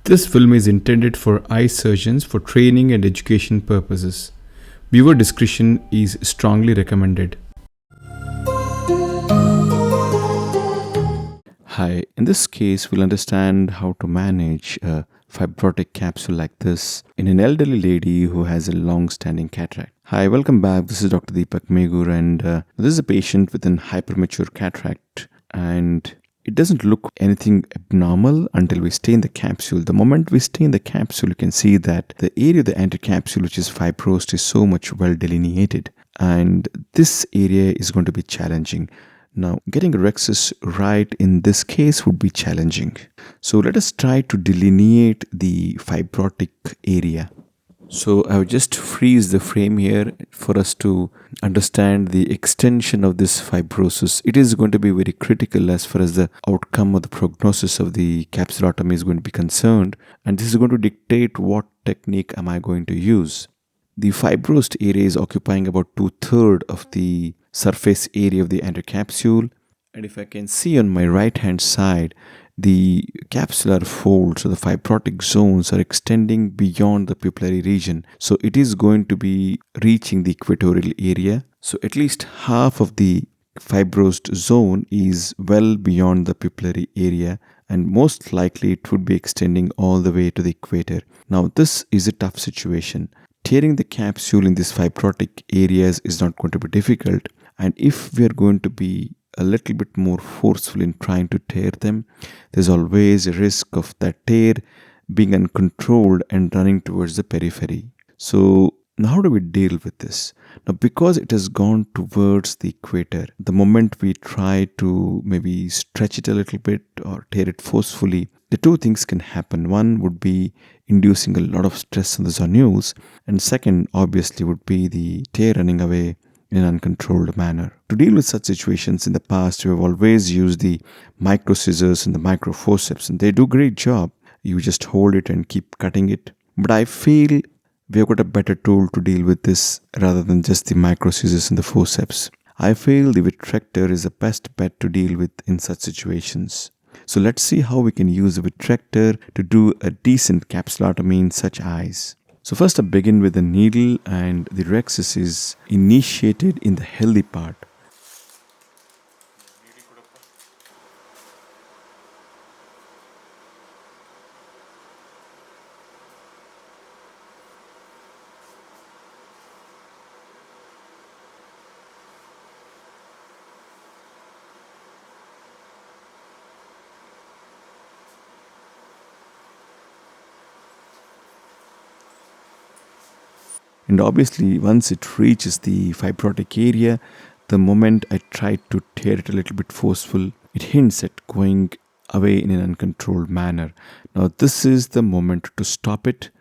This film is intended for eye surgeons for training and education purposes. Viewer discretion is strongly recommended. Hi, in this case, we'll understand how to manage a fibrotic capsule like this in an elderly lady who has a long-standing cataract. Hi, welcome back. This is Dr. Deepak Megur, and this is a patient with an hypermature cataract, and it doesn't look anything abnormal until we stay in the capsule. The moment we stay in the capsule, you can see that the area of the anterior capsule, which is fibrosed, is so much well delineated, and this area is going to be challenging. Now, getting a rhexis right in this case would be challenging. So let us try to delineate the fibrotic area. So I will just freeze the frame here for us to understand the extension of this fibrosis. It is going to be very critical as far as the outcome of the prognosis of the capsulotomy is going to be concerned. And this is going to dictate what technique am I going to use. The fibrosed area is occupying about 2/3 of the surface area of the anterior capsule, and if I can see on my right hand side, the capsular folds or the fibrotic zones are extending beyond the pupillary region, so it is going to be reaching the equatorial area. So at least half of the fibrosed zone is well beyond the pupillary area, and most likely it would be extending all the way to the equator. Now this is a tough situation. Tearing the capsule in these fibrotic areas is not going to be difficult, and if we are going to be a little bit more forceful in trying to tear them, there's always a risk of that tear being uncontrolled and running towards the periphery. So now how do we deal with this? Now, because it has gone towards the equator, the moment we try to maybe stretch it a little bit or tear it forcefully, the two things can happen. One would be inducing a lot of stress on the zonules, and second obviously would be the tear running away in an uncontrolled manner. To deal with such situations in the past, we have always used the micro scissors and the micro forceps, and they do a great job. You just hold it and keep cutting it. But I feel we have got a better tool to deal with this rather than just the micro scissors and the forceps. I feel the Vitrector is the best bet to deal with in such situations. So let's see how we can use the Vitrector to do a decent capsulotomy in such eyes. So first I begin with the needle, and the rhexis is initiated in the healthy part. And obviously, once it reaches the fibrotic area, the moment I try to tear it a little bit forceful, it hints at going away in an uncontrolled manner. Now, this is the moment to stop it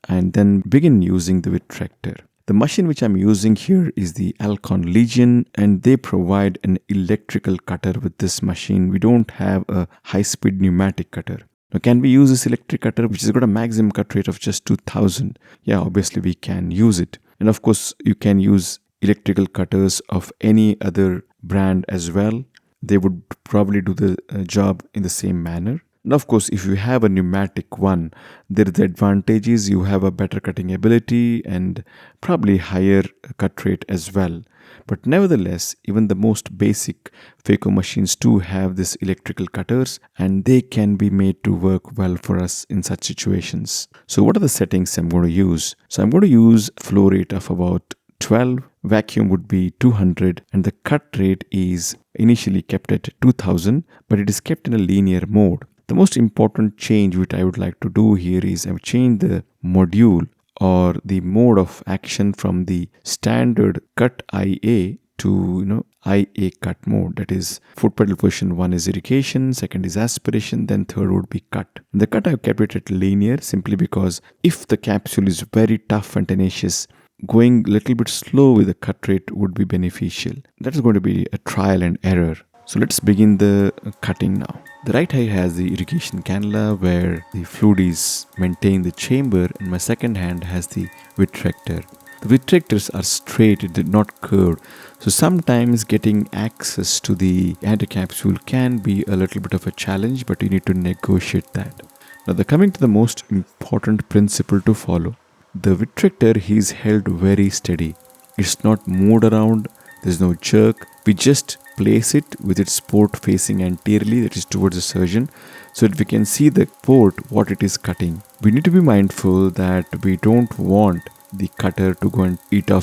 and then begin using the Vitrector. The machine which I'm using here is the Alcon Legion, and they provide an electrical cutter with this machine. We don't have a high-speed pneumatic cutter. Now, can we use this electric cutter which has got a maximum cut rate of just 2000? Yeah, obviously we can use it. And of course, you can use electrical cutters of any other brand as well. They would probably do the job in the same manner. And of course, if you have a pneumatic one, there are the advantages. You have a better cutting ability and probably higher cut rate as well. But nevertheless, even the most basic phaco machines do have this electrical cutters, and they can be made to work well for us in such situations. So what are the settings I'm going to use? So I'm going to use flow rate of about 12, vacuum would be 200, and the cut rate is initially kept at 2000, but it is kept in a linear mode. The most important change which I would like to do here is I've changed the module or the mode of action from the standard cut IA to IA cut mode. That is, foot pedal position 1 is irrigation, second is aspiration, then third would be cut. The cut I've kept it at linear simply because if the capsule is very tough and tenacious, going a little bit slow with the cut rate would be beneficial. That is going to be a trial and error. So let's begin the cutting now. The right eye has the irrigation cannula where the fluid is maintained in the chamber, and my second hand has the Vitrector. The Vitrectors are straight, they're not curved. So sometimes getting access to the anterior capsule can be a little bit of a challenge, but you need to negotiate that. Now, coming to the most important principle to follow, the vitrector is held very steady. It's not moved around, there's no jerk. We just place it with its port facing anteriorly, that is towards the surgeon, so that we can see the port what it is cutting. We need to be mindful that we don't want the cutter to go and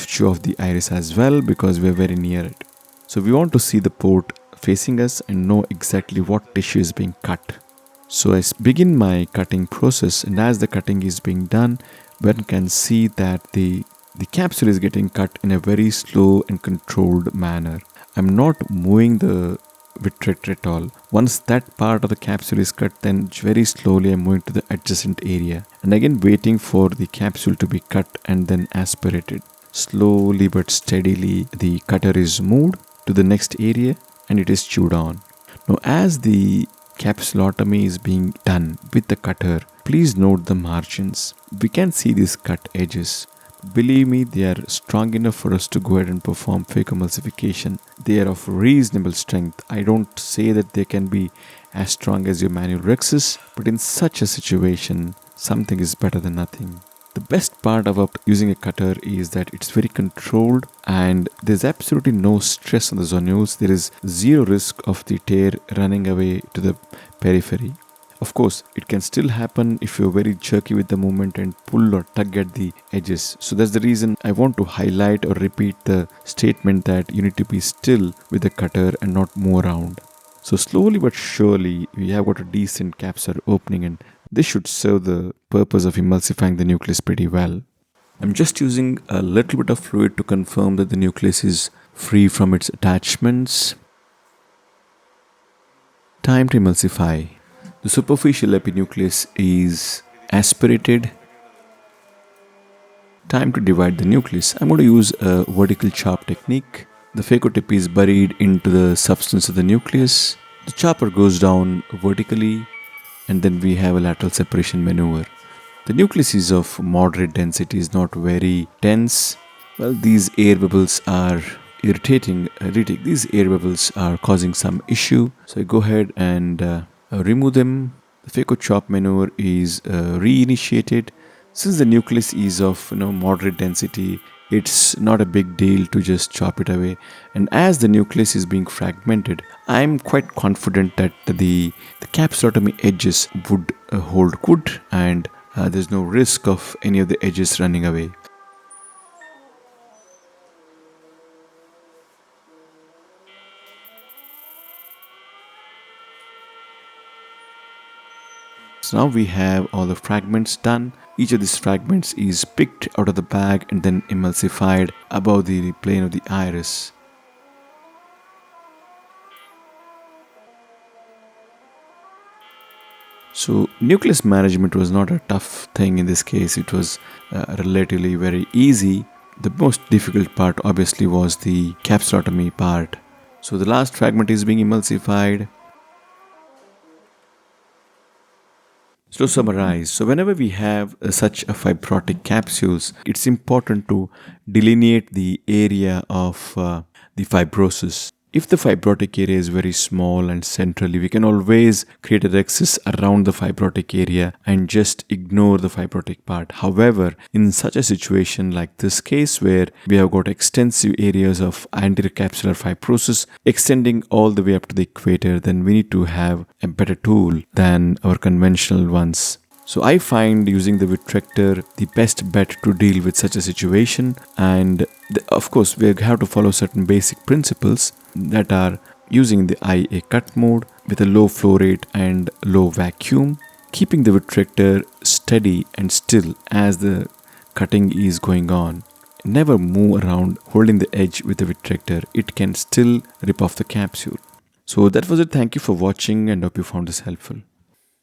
chew off the iris as well, because we're very near it. So we want to see the port facing us and know exactly what tissue is being cut. So I begin my cutting process, and as the cutting is being done, one can see that the capsule is getting cut in a very slow and controlled manner. I'm not moving the vitrector at all. Once that part of the capsule is cut, then very slowly I'm moving to the adjacent area, and again waiting for the capsule to be cut and then aspirated. Slowly but steadily the cutter is moved to the next area and it is chewed on. Now, as the capsulotomy is being done with the cutter, please note the margins. We can see these cut edges. Believe me, they are strong enough for us to go ahead and perform phacoemulsification. They are of reasonable strength. I don't say that they can be as strong as your manual rexes, but in such a situation, something is better than nothing. The best part about using a cutter is that it's very controlled and there's absolutely no stress on the zonules. There is zero risk of the tear running away to the periphery. Of course, it can still happen if you're very jerky with the movement and pull or tug at the edges. So that's the reason I want to highlight or repeat the statement that you need to be still with the cutter and not move around. So slowly but surely, we have got a decent capsular opening, and this should serve the purpose of emulsifying the nucleus pretty well. I'm just using a little bit of fluid to confirm that the nucleus is free from its attachments. Time to emulsify. The superficial epinucleus is aspirated. Time to divide the nucleus. I'm going to use a vertical chop technique. The phaco-tip is buried into the substance of the nucleus. The chopper goes down vertically, and then we have a lateral separation maneuver. The nucleus is of moderate density, is not very dense. Well, these air bubbles are irritating. These air bubbles are causing some issue. So I go ahead and remove them. The phaco chop maneuver is reinitiated. Since the nucleus is of moderate density, it's not a big deal to just chop it away. And as the nucleus is being fragmented, I'm quite confident that the capsulotomy edges would hold good, and there's no risk of any of the edges running away. So now we have all the fragments done. Each of these fragments is picked out of the bag and then emulsified above the plane of the iris. So nucleus management was not a tough thing in this case. It was relatively very easy. The most difficult part obviously was the capsulotomy part. So the last fragment is being emulsified. So to summarize, so whenever we have such a fibrotic capsules, it's important to delineate the area of the fibrosis. If the fibrotic area is very small and centrally, we can always create a rexis around the fibrotic area and just ignore the fibrotic part. However, in such a situation like this case where we have got extensive areas of anterior capsular fibrosis extending all the way up to the equator, then we need to have a better tool than our conventional ones. So I find using the Vitrector the best bet to deal with such a situation, and of course we have to follow certain basic principles that are using the IA cut mode with a low flow rate and low vacuum, keeping the Vitrector steady and still as the cutting is going on. Never move around holding the edge with the Vitrector, it can still rip off the capsule. So that was it. Thank you for watching and hope you found this helpful.